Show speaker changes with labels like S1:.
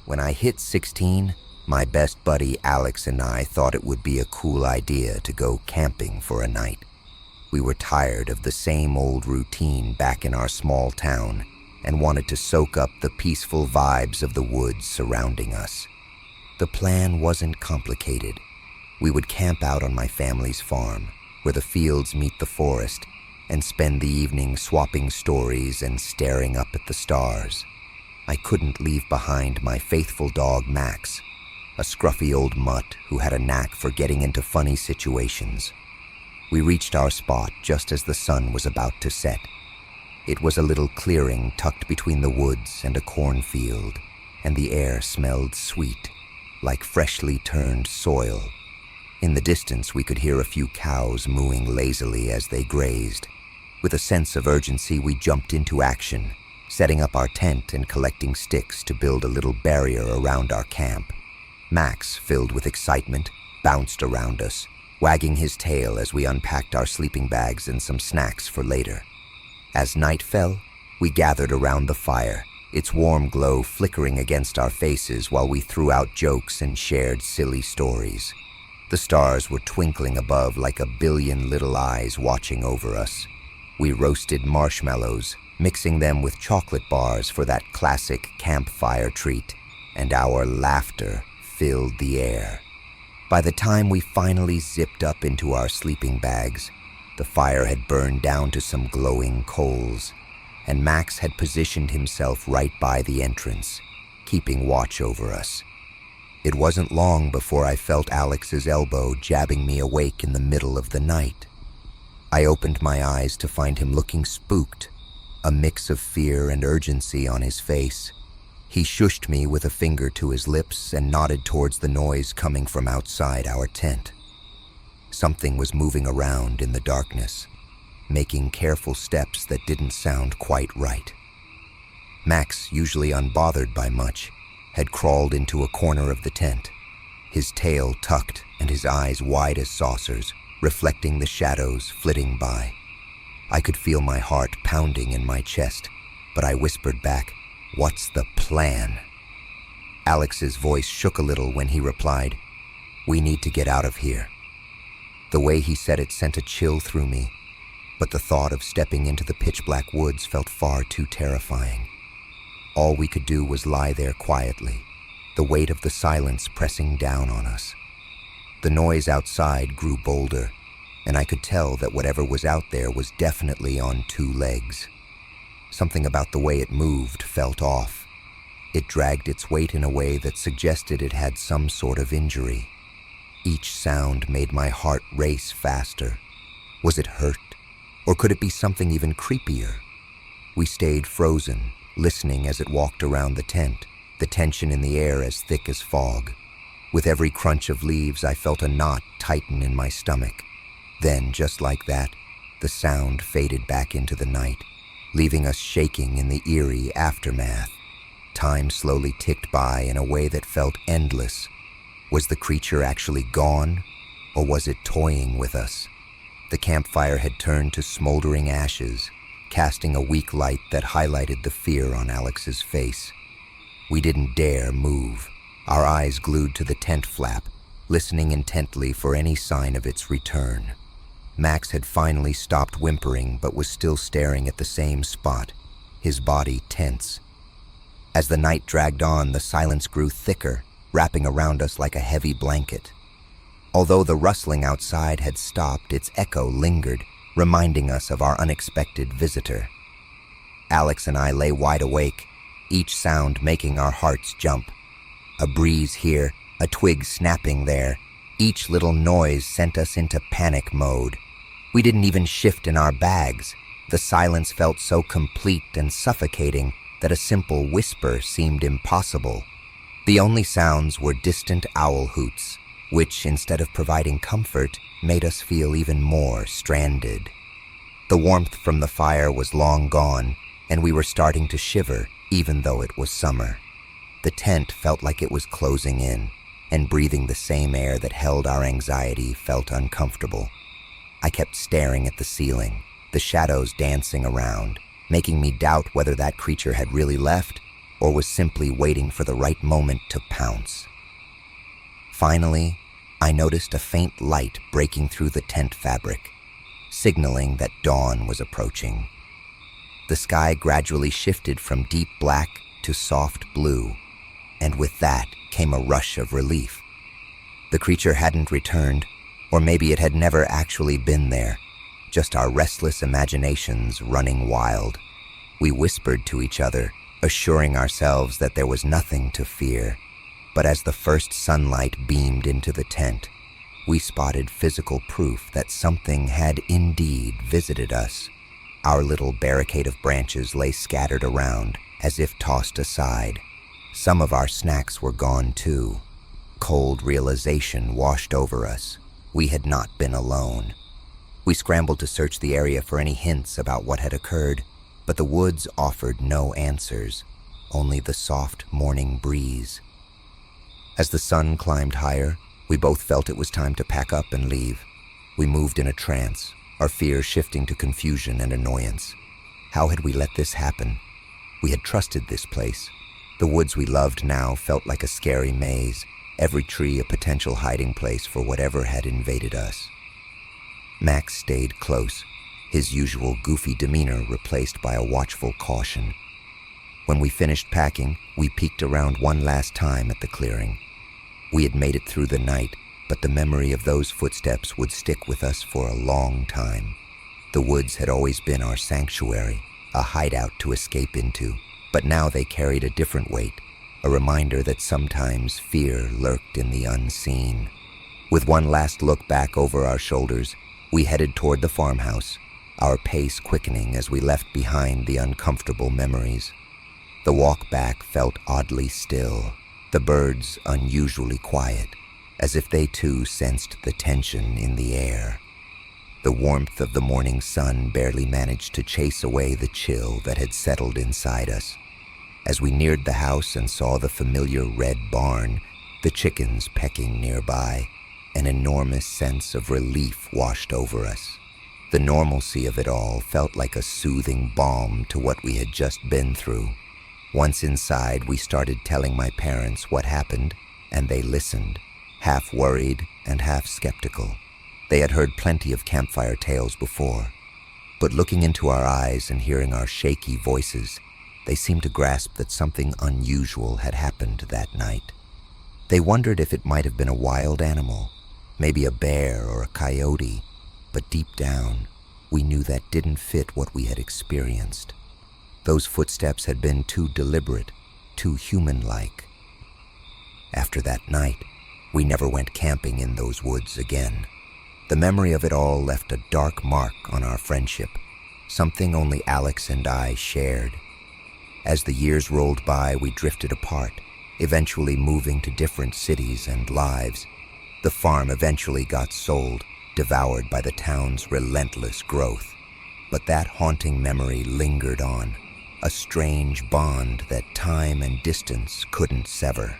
S1: When I hit 16, my best buddy Alex and I thought it would be a cool idea to go camping for a night. We were tired of the same old routine back in our small town and wanted to soak up the peaceful vibes of the woods surrounding us. The plan wasn't complicated. We would camp out on my family's farm, where the fields meet the forest, and spend the evening swapping stories and staring up at the stars. I couldn't leave behind my faithful dog Max, a scruffy old mutt who had a knack for getting into funny situations. We reached our spot just as the sun was about to set. It was a little clearing tucked between the woods and a cornfield, and the air smelled sweet, like freshly turned soil. In the distance, we could hear a few cows mooing lazily as they grazed. With a sense of urgency, we jumped into action, setting up our tent and collecting sticks to build a little barrier around our camp. Max, filled with excitement, bounced around us, wagging his tail as we unpacked our sleeping bags and some snacks for later. As night fell, we gathered around the fire, its warm glow flickering against our faces while we threw out jokes and shared silly stories. The stars were twinkling above like a billion little eyes watching over us. We roasted marshmallows, mixing them with chocolate bars for that classic campfire treat, and our laughter filled the air. By the time we finally zipped up into our sleeping bags, the fire had burned down to some glowing coals, and Max had positioned himself right by the entrance, keeping watch over us. It wasn't long before I felt Alex's elbow jabbing me awake in the middle of the night. I opened my eyes to find him looking spooked, a mix of fear and urgency on his face. He shushed me with a finger to his lips and nodded towards the noise coming from outside our tent. Something was moving around in the darkness, making careful steps that didn't sound quite right. Max, usually unbothered by much, had crawled into a corner of the tent, his tail tucked and his eyes wide as saucers, reflecting the shadows flitting by. I could feel my heart pounding in my chest, but I whispered back, "What's the plan?" Alex's voice shook a little when he replied, "We need to get out of here." The way he said it sent a chill through me, but the thought of stepping into the pitch-black woods felt far too terrifying. All we could do was lie there quietly, the weight of the silence pressing down on us. The noise outside grew bolder, and I could tell that whatever was out there was definitely on two legs. Something about the way it moved felt off. It dragged its weight in a way that suggested it had some sort of injury. Each sound made my heart race faster. Was it hurt? Or could it be something even creepier? We stayed frozen, listening as it walked around the tent, the tension in the air as thick as fog. With every crunch of leaves, I felt a knot tighten in my stomach. Then, just like that, the sound faded back into the night, leaving us shaking in the eerie aftermath. Time slowly ticked by in a way that felt endless. Was the creature actually gone, or was it toying with us? The campfire had turned to smoldering ashes, casting a weak light that highlighted the fear on Alex's face. We didn't dare move, our eyes glued to the tent flap, listening intently for any sign of its return. Max had finally stopped whimpering but was still staring at the same spot, his body tense. As the night dragged on, the silence grew thicker, wrapping around us like a heavy blanket. Although the rustling outside had stopped, its echo lingered, reminding us of our unexpected visitor. Alex and I lay wide awake, each sound making our hearts jump. A breeze here, a twig snapping there, each little noise sent us into panic mode. We didn't even shift in our bags. The silence felt so complete and suffocating that a simple whisper seemed impossible. The only sounds were distant owl hoots, which, instead of providing comfort, made us feel even more stranded. The warmth from the fire was long gone, and we were starting to shiver, even though it was summer. The tent felt like it was closing in, and breathing the same air that held our anxiety felt uncomfortable. I kept staring at the ceiling, the shadows dancing around, making me doubt whether that creature had really left, or was simply waiting for the right moment to pounce. Finally, I noticed a faint light breaking through the tent fabric, signaling that dawn was approaching. The sky gradually shifted from deep black to soft blue, and with that came a rush of relief. The creature hadn't returned, or maybe it had never actually been there, just our restless imaginations running wild. We whispered to each other, assuring ourselves that there was nothing to fear. But as the first sunlight beamed into the tent, we spotted physical proof that something had indeed visited us. Our little barricade of branches lay scattered around, as if tossed aside. Some of our snacks were gone too. Cold realization washed over us. We had not been alone. We scrambled to search the area for any hints about what had occurred, but the woods offered no answers, only the soft morning breeze. As the sun climbed higher, we both felt it was time to pack up and leave. We moved in a trance, our fear shifting to confusion and annoyance. How had we let this happen? We had trusted this place. The woods we loved now felt like a scary maze, every tree a potential hiding place for whatever had invaded us. Max stayed close, his usual goofy demeanor replaced by a watchful caution. When we finished packing, we peeked around one last time at the clearing. We had made it through the night, but the memory of those footsteps would stick with us for a long time. The woods had always been our sanctuary, a hideout to escape into, but now they carried a different weight, a reminder that sometimes fear lurked in the unseen. With one last look back over our shoulders, we headed toward the farmhouse, our pace quickening as we left behind the uncomfortable memories. The walk back felt oddly still, the birds unusually quiet, as if they too sensed the tension in the air. The warmth of the morning sun barely managed to chase away the chill that had settled inside us. As we neared the house and saw the familiar red barn, the chickens pecking nearby, an enormous sense of relief washed over us. The normalcy of it all felt like a soothing balm to what we had just been through. Once inside, we started telling my parents what happened, and they listened, half worried and half skeptical. They had heard plenty of campfire tales before, but looking into our eyes and hearing our shaky voices, they seemed to grasp that something unusual had happened that night. They wondered if it might have been a wild animal, maybe a bear or a coyote, but deep down, we knew that didn't fit what we had experienced. Those footsteps had been too deliberate, too human-like. After that night, we never went camping in those woods again. The memory of it all left a dark mark on our friendship, something only Alex and I shared. As the years rolled by, we drifted apart, eventually moving to different cities and lives. The farm eventually got sold, devoured by the town's relentless growth. But that haunting memory lingered on, a strange bond that time and distance couldn't sever.